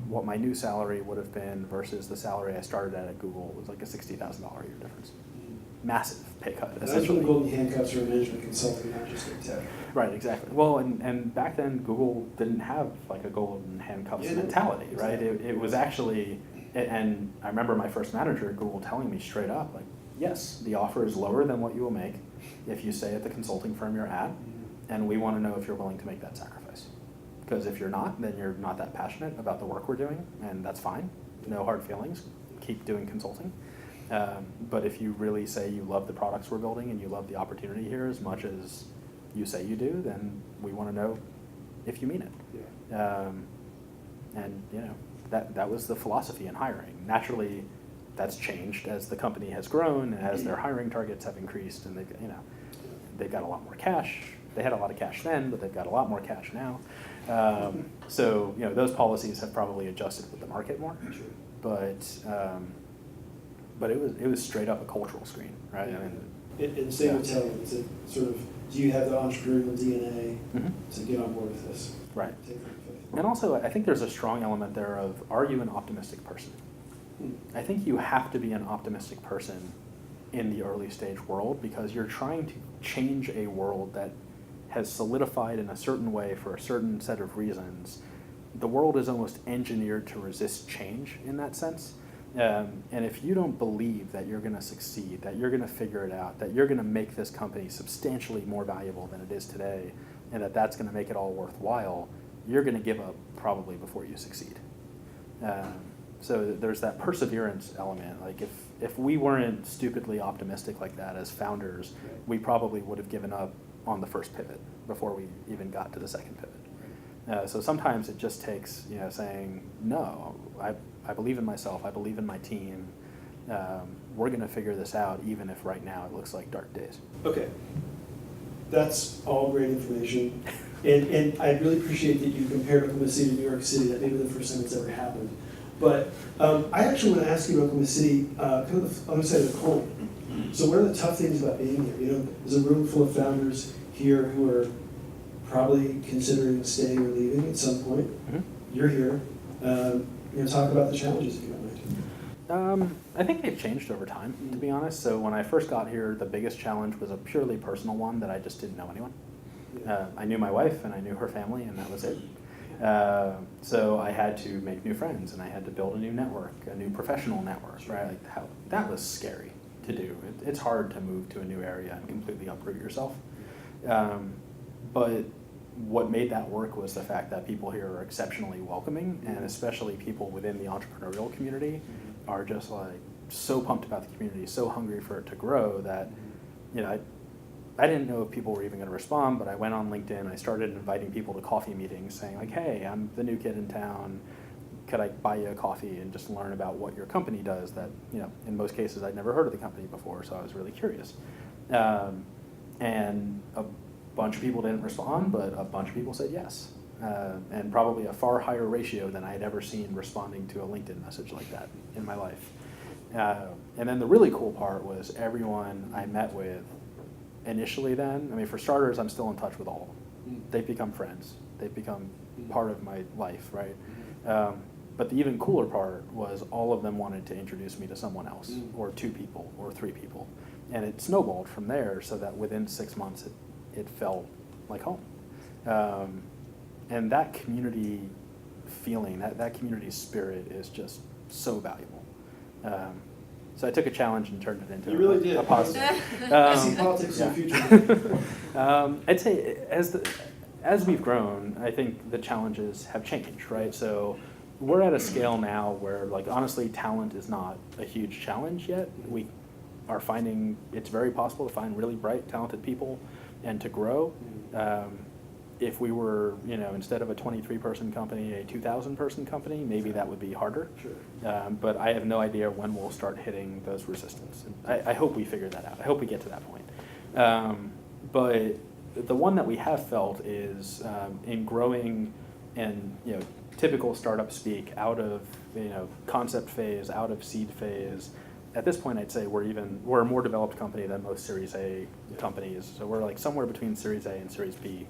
what my new salary would have been versus the salary I started at Google was like a $60,000 a year difference. massive pay cut, That's when essentially. the golden handcuffs are management consulting, not just in tech. Right, exactly. Well, and back then Google didn't have like a golden handcuffs Yeah, mentality, right? exactly. It was actually, and I remember my first manager at Google telling me straight up, like, yes, the offer is lower than what you will make if you stay at the consulting firm you're at, and we want to know if you're willing to make that sacrifice. Because if you're not, then you're not that passionate about the work we're doing, and that's fine. No hard feelings. Keep doing consulting. But if you really say you love the products we're building and you love the opportunity here as much as you say you do, then we want to know if you mean it. Yeah. And you know, that was the philosophy in hiring. Naturally, that's changed as the company has grown and as their hiring targets have increased, and they've got a lot more cash. They had a lot of cash then, but they've got a lot more cash now. So you know, those policies have probably adjusted with the market more. Sure. But it was straight up a cultural screen, right? I mean, And same with Tailwind, it's a sort of, do you have the entrepreneurial DNA mhm. to get on board with this? Right. Take the faith. And also, I think there's a strong element there of, are you an optimistic person? I think you have to be an optimistic person in the early stage world because you're trying to change a world that has solidified in a certain way for a certain set of reasons. The world is almost engineered to resist change in that sense. And if you don't believe that you're going to succeed, that you're going to figure it out, that you're going to make this company substantially more valuable than it is today, and that that's going to make it all worthwhile, you're going to give up probably before you succeed. So there's that perseverance element. Like if we weren't stupidly optimistic like that as founders, we probably would have given up on the first pivot before we even got to the second pivot. So sometimes it just takes saying, no, I believe in myself, I believe in my team, we're going to figure this out even if right now it looks like dark days. Okay, that's all great information. And I really appreciate that you compared Oklahoma City to New York City. That may be the first time it's ever happened. But I actually want to ask you about Oklahoma City, kind of the other side of the coin. So what are the tough things about being here? There's a room full of founders here who are probably considering staying or leaving at some point. Mm-hmm. You're here. Talk about the challenges if you don't mind. I think they've changed over time, to be honest. So when I first got here, the biggest challenge was a purely personal one that I just didn't know anyone. I knew my wife and I knew her family, and that was it. So I had to make new friends, and I had to build a new network, a new professional network, right? Like that was scary to do. It's hard to move to a new area and completely uproot yourself. But what made that work was the fact that people here are exceptionally welcoming, and especially people within the entrepreneurial community are just like so pumped about the community, so hungry for it to grow that, I didn't know if people were even going to respond, but I went on LinkedIn, I started inviting people to coffee meetings saying like, hey, I'm the new kid in town, could I buy you a coffee and just learn about what your company does that, in most cases I'd never heard of the company before, so I was really curious. And a bunch of people didn't respond, but a bunch of people said yes. And probably a far higher ratio than I had ever seen responding to a LinkedIn message like that in my life. And then the really cool part was everyone I met with initially then, for starters, I'm still in touch with all of them. They've become friends. They've become part of my life, right? But the even cooler part was all of them wanted to introduce me to someone else, or two people, or three people. And it snowballed from there so that within 6 months it felt like home. And that community feeling, that community spirit is just so valuable. So I took a challenge and turned it into You really did. a positive. I see politics in the future. I'd say as we've grown, I think the challenges have changed, right? So we're at a scale now where, honestly, talent is not a huge challenge yet. We are finding it's very possible to find really bright, talented people and to grow. If we were, instead of a 23-person company, a 2,000-person company, maybe that would be harder. Sure. But I have no idea when we'll start hitting those resistance. I hope we figure that out. I hope we get to that point. But the one that we have felt is in growing and, typical startup speak out of, concept phase, out of seed phase. At this point, I'd say we're a more developed company than most Series A companies. So we're somewhere between Series A and Series B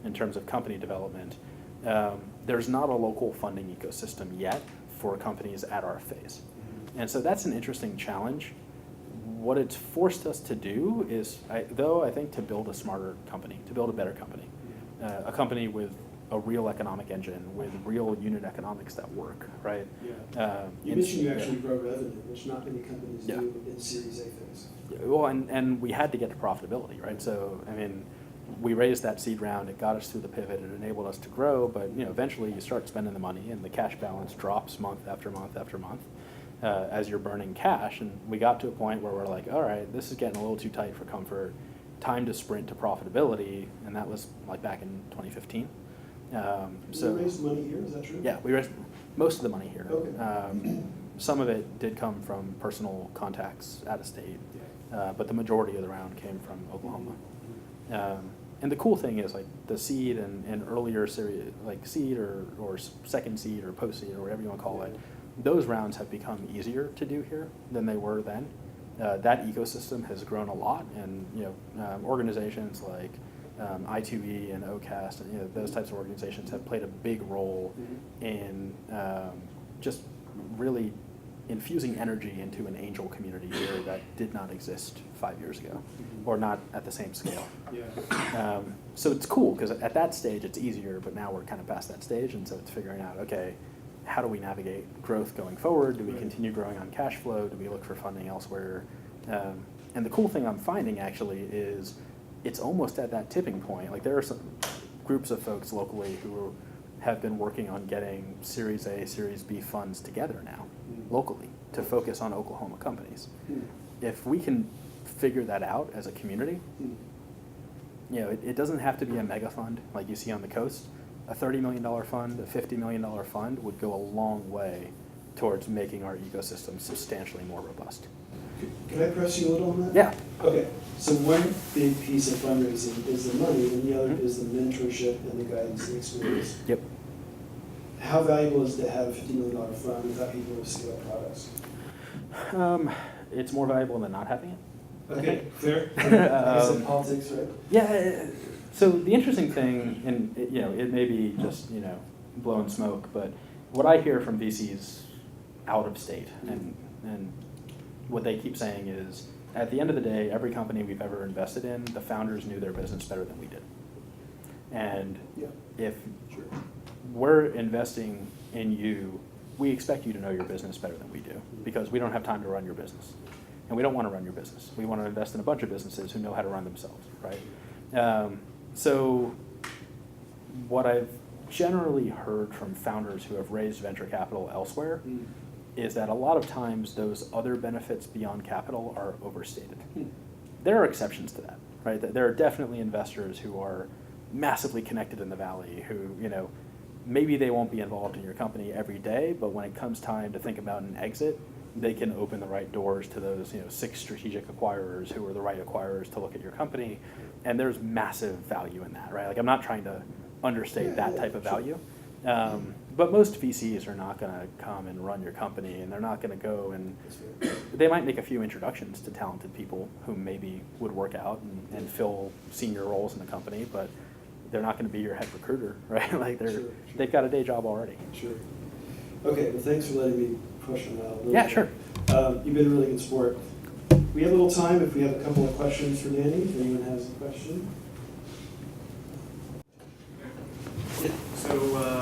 in terms of company development. There's not a local funding ecosystem yet for companies at our phase. And so that's an interesting challenge. what it's forced us to do is, I think, to build a smarter company, to build a better company, a company with a real economic engine, with real unit economics that work, right? Yeah. You mentioned you actually grow revenue, which not many companies Yeah. do in Series A phase. Well, and we had to get to profitability, right? So, I mean, we raised that seed round, it got us through the pivot, it enabled us to grow, but eventually you start spending the money and the cash balance drops month after month after month as you're burning cash. And we got to a point where we're like, all right, this is getting a little too tight for comfort, time to sprint to profitability, and that was like back in 2015. So you raised money here, is that true? Yeah, we raised most of the money here. Okay. Some of it did come from personal contacts out of state, Yeah. but the majority of the round came from Oklahoma. And the cool thing is, like, the seed and earlier series, like seed or second seed or post seed or whatever you want to call it, those rounds have become easier to do here than they were then. That ecosystem has grown a lot, and organizations like I2E and OCAST and those types of organizations have played a big role in just really infusing energy into an angel community here that did not exist 5 years ago, or not at the same scale. Yeah. So it's cool because at that stage it's easier, but now we're kind of past that stage, and so it's figuring out, okay, how do we navigate growth going forward? Do we continue growing on cash flow? Do we look for funding elsewhere? And the cool thing I'm finding actually is it's almost at that tipping point. Like, there are some groups of folks locally who have been working on getting Series A, Series B funds together now, locally, to focus on Oklahoma companies. If we can figure that out as a community, it doesn't have to be a mega fund like you see on the coast. A $30 million fund, a $50 million fund would go a long way towards making our ecosystem substantially more robust. Can I press you a little on that? Yeah. Okay, so one big piece of fundraising is the money, and the other is the mentorship and the guidance and experience. Yep. How valuable is it to have a $50 million fund without people to scale products? It's more valuable than not having it. Okay, fair. I said politics, right? Yeah. So the interesting thing, and it may be just blowing smoke, but what I hear from VCs out of state, and what they keep saying is, at the end of the day, every company we've ever invested in, the founders knew their business better than we did. And if we're investing in you, we expect you to know your business better than we do, because we don't have time to run your business. And we don't want to run your business. We want to invest in a bunch of businesses who know how to run themselves, right? So what I've generally heard from founders who have raised venture capital elsewhere is that a lot of times those other benefits beyond capital are overstated. There are exceptions to that, right? There are definitely investors who are massively connected in the Valley who, maybe they won't be involved in your company every day, but when it comes time to think about an exit, they can open the right doors to those 6 strategic acquirers who are the right acquirers to look at your company. And there's massive value in that, right? Like, I'm not trying to understate that type of value. But most VCs are not going to come and run your company, and they're not going to go and they might make a few introductions to talented people who maybe would work out and fill senior roles in the company, but they're not going to be your head recruiter, right? Like, they've got a day job already. Sure. Okay, well, thanks for letting me push on that a little bit. Yeah, sure. You've been a really good sport. We have a little time if we have a couple of questions for Danny, if anyone has a question. So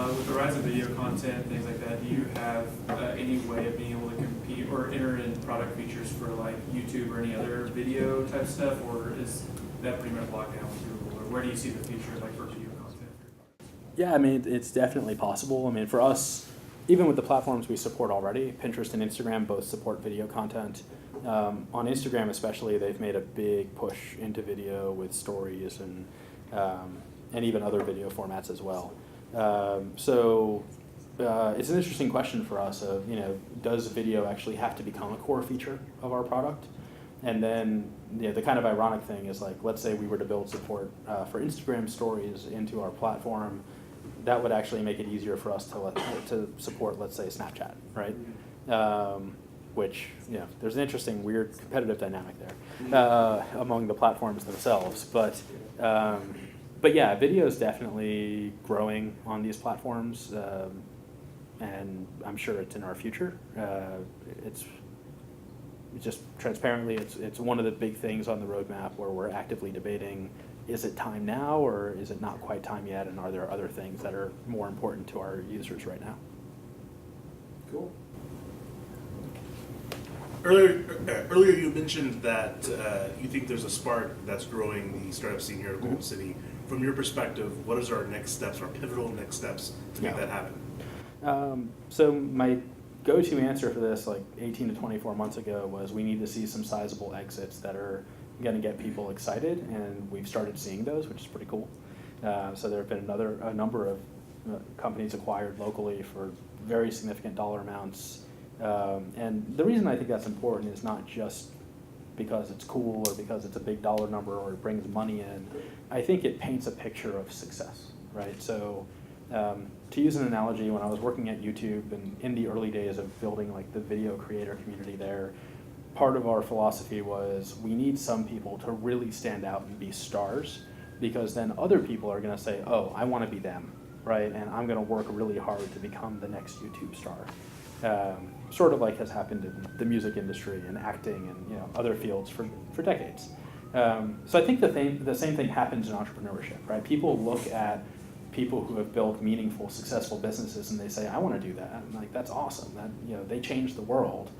with the rise of video content, things like that, do you have any way of being able to compete or enter in product features for like YouTube or any other video type stuff, or is that pretty much locked down with Google? Or where do you see the future like for video content? Yeah, I mean, it's definitely possible. I mean, for us, even with the platforms we support already, Pinterest and Instagram both support video content. On Instagram especially, they've made a big push into video with stories and even other video formats as well. So it's an interesting question for us of, does video actually have to become a core feature of our product? And then the kind of ironic thing is, like, let's say we were to build support for Instagram stories into our platform, that would actually make it easier for us to support, let's say, Snapchat, right? Which, there's an interesting, weird competitive dynamic there among the platforms themselves. But yeah, video is definitely growing on these platforms, and I'm sure it's in our future. just transparently, it's one of the big things on the roadmap where we're actively debating, is it time now or is it not quite time yet, and are there other things that are more important to our users right now? Cool. Earlier you mentioned that you think there's a spark that's growing the startup scene here in Golden City. From your perspective, what is our next steps, our pivotal next steps to make that happen? So my go-to answer for this, like 18 to 24 months ago, was we need to see some sizable exits that are going to get people excited, and we've started seeing those, which is pretty cool. So there have been a number of companies acquired locally for very significant dollar amounts. And the reason I think that's important is not just because it's cool or because it's a big dollar number or it brings money in. I think it paints a picture of success, right? So to use an analogy, when I was working at YouTube and in the early days of building like the video creator community there, part of our philosophy was we need some people to really stand out and be stars, because then other people are going to say, oh, I want to be them, right? And I'm going to work really hard to become the next YouTube star. Sort of like has happened in the music industry and acting and other fields for decades. So I think the same thing happens in entrepreneurship, right? People look at people who have built meaningful, successful businesses and they say, I want to do that. And like, that's awesome. That they changed the world,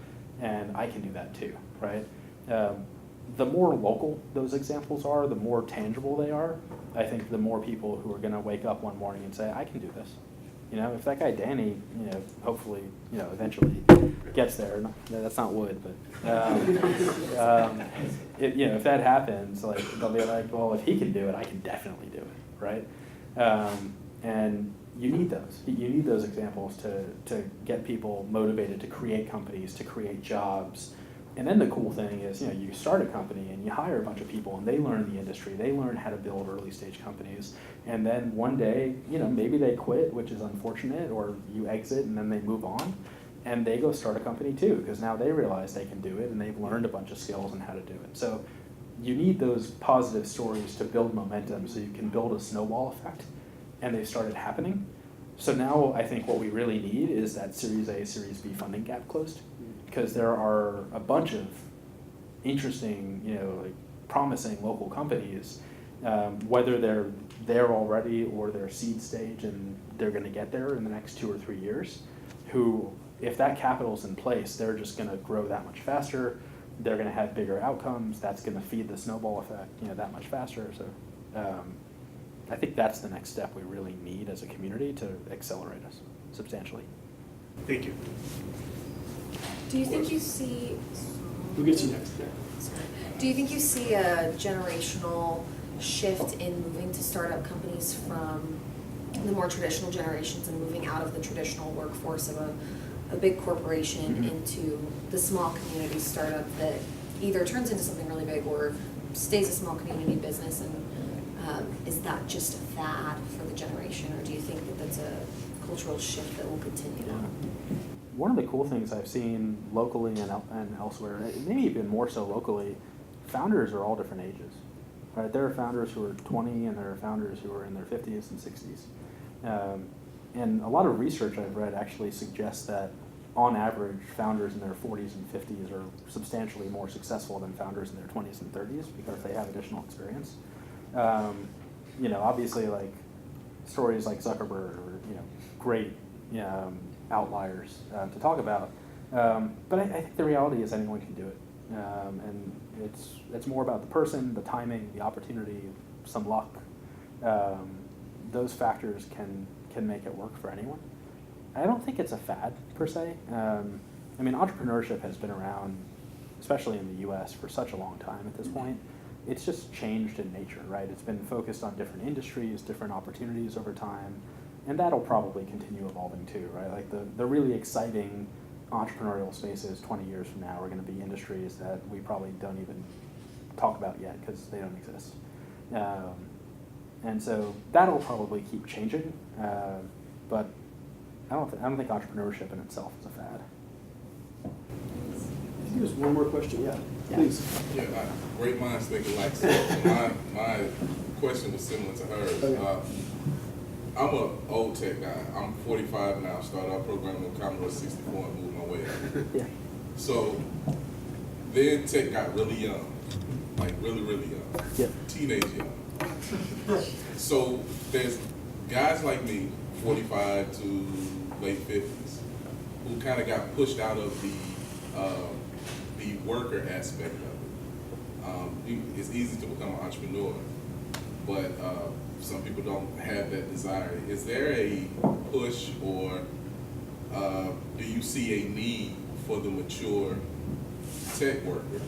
and I can do that too, right? The more local those examples are, the more tangible they are. I think the more people who are going to wake up one morning and say, I can do this. If that guy Danny, hopefully, eventually gets there. That's not wood, but if that happens, like they'll be like, well, if he can do it, I can definitely do it, right? And you need those. You need those examples to get people motivated to create companies, to create jobs. And then the cool thing is, you start a company and you hire a bunch of people and they learn the industry, they learn how to build early stage companies. And then one day, maybe they quit, which is unfortunate, or you exit and then they move on and they go start a company too, because now they realize they can do it and they've learned a bunch of skills on how to do it. So you need those positive stories to build momentum so you can build a snowball effect, and they've started happening. So now I think what we really need is that Series A, Series B funding gap closed, because there are a bunch of interesting, like promising local companies, whether they're there already or they're seed stage and they're going to get there in the next 2 or 3 years, who, if that capital's in place, they're just going to grow that much faster. They're going to have bigger outcomes. That's going to feed the snowball effect, that much faster. So I think that's the next step we really need as a community to accelerate us substantially. Thank you. Do you think you see? We'll get to you next. Yeah. Sorry. Do you think you see a generational shift in moving to startup companies from the more traditional generations and moving out of the traditional workforce of a big corporation into the small community startup that either turns into something really big or stays a small community business? And is that just a fad for the generation, or do you think that that's a cultural shift that will continue now? One of the cool things I've seen locally and elsewhere, maybe even more so locally, founders are all different ages. Right? There are founders who are 20 and there are founders who are in their 50s and 60s. And a lot of research I've read actually suggests that on average, founders in their 40s and 50s are substantially more successful than founders in their 20s and 30s because they have additional experience. Obviously, like stories like Zuckerberg are, great outliers to talk about. But I think the reality is anyone can do it. And it's more about the person, the timing, the opportunity, some luck. Those factors can make it work for anyone. I don't think it's a fad per se. Entrepreneurship has been around, especially in the US, for such a long time at this point. It's just changed in nature, right? It's been focused on different industries, different opportunities over time, and that'll probably continue evolving too, right? Like the really exciting entrepreneurial spaces 20 years from now are going to be industries that we probably don't even talk about yet because they don't exist. And so that'll probably keep changing, but I don't think entrepreneurship in itself is a fad. I think there's one more question. Yeah, please. Yeah, great minds think alike. So my question was similar to hers. Okay. I'm an old tech guy. I'm 45 now. Started out programming with Commodore 64 and moved my way up. Yeah. So then tech got really young, like really, really young, Yeah. teenage young. So there's guys like me, 45 to late 50s, who kind of got pushed out of the worker aspect of it. It's easy to become an entrepreneur, but some people don't have that desire. Is there a push, or do you see a need for the mature tech worker?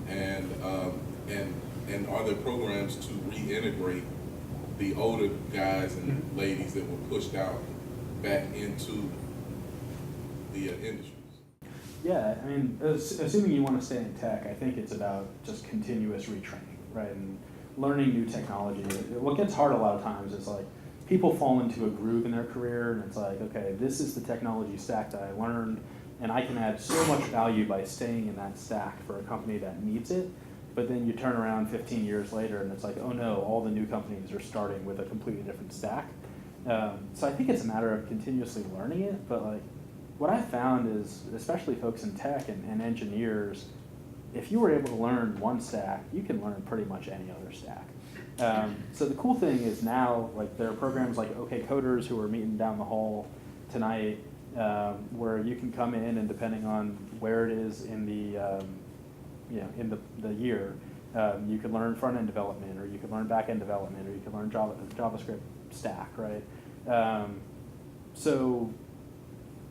And are there programs to reintegrate the older guys and ladies that were pushed out back into the industries? Yeah, I mean, assuming you want to stay in tech, I think it's about just continuous retraining, right? And learning new technology. What gets hard a lot of times is like people fall into a groove in their career, and it's like, okay, this is the technology stack that I learned, and I can add so much value by staying in that stack for a company that needs it. But then you turn around 15 years later, and it's like, oh no, all the new companies are starting with a completely different stack. So I think it's a matter of continuously learning it, but like, what I found is, especially folks in tech and engineers, if you were able to learn one stack, you can learn pretty much any other stack. So the cool thing is now, like, there are programs like OK Coders who are meeting down the hall tonight, where you can come in, and depending on where it is in the the year, you can learn front end development, or you can learn back end development, or you can learn JavaScript stack, right? So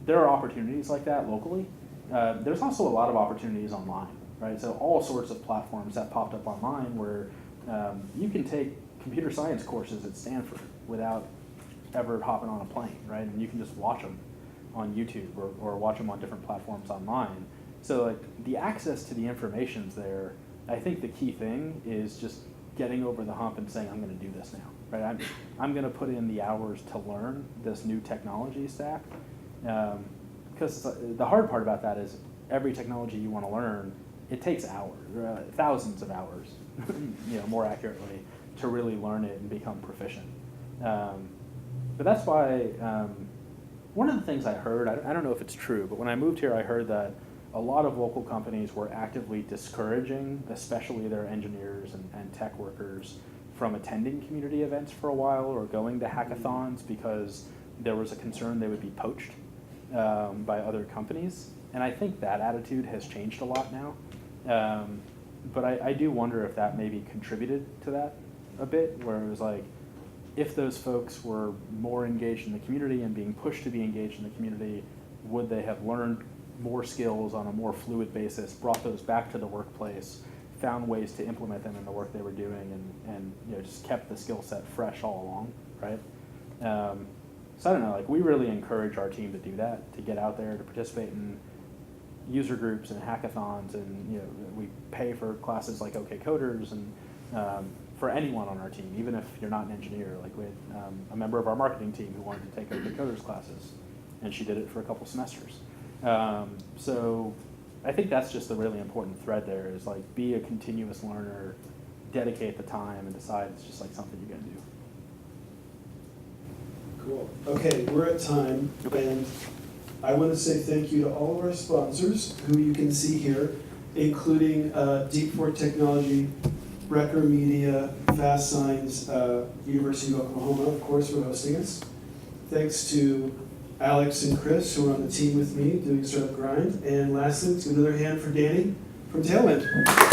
there are opportunities like that locally. There's also a lot of opportunities online, right? So all sorts of platforms that popped up online where you can take computer science courses at Stanford without ever hopping on a plane, right? And you can just watch them on YouTube or watch them on different platforms online. So like the access to the information's there. I think the key thing is just getting over the hump and saying, I'm going to do this now, right? I'm going to put in the hours to learn this new technology stack. Because the hard part about that is every technology you want to learn, it takes hours, thousands of hours, more accurately, to really learn it and become proficient. But that's why one of the things I heard, I don't know if it's true, but when I moved here, I heard that a lot of local companies were actively discouraging, especially their engineers and tech workers, from attending community events for a while or going to hackathons because there was a concern they would be poached by other companies. And I think that attitude has changed a lot now. But I do wonder if that maybe contributed to that a bit, where it was like, if those folks were more engaged in the community and being pushed to be engaged in the community, would they have learned more skills on a more fluid basis, brought those back to the workplace, found ways to implement them in the work they were doing, and just kept the skill set fresh all along, right? So I don't know, like, we really encourage our team to do that, to get out there, to participate in user groups and hackathons, and we pay for classes like OK Coders, and for anyone on our team, even if you're not an engineer. Like, we had a member of our marketing team who wanted to take OK Coders classes, and she did it for a couple semesters. So I think that's just the really important thread there, is like, be a continuous learner, dedicate the time, and decide it's just like something you're gonna do. Cool. Okay, we're at time, and I want to say thank you to all of our sponsors, who you can see here, including Deep Fork Technology, Recker Media, Fast Signs, University of Oklahoma, of course, for hosting us. Thanks to Alex and Chris, who are on the team with me doing Startup Grind. And lastly, let's give another hand for Danny from Tailwind.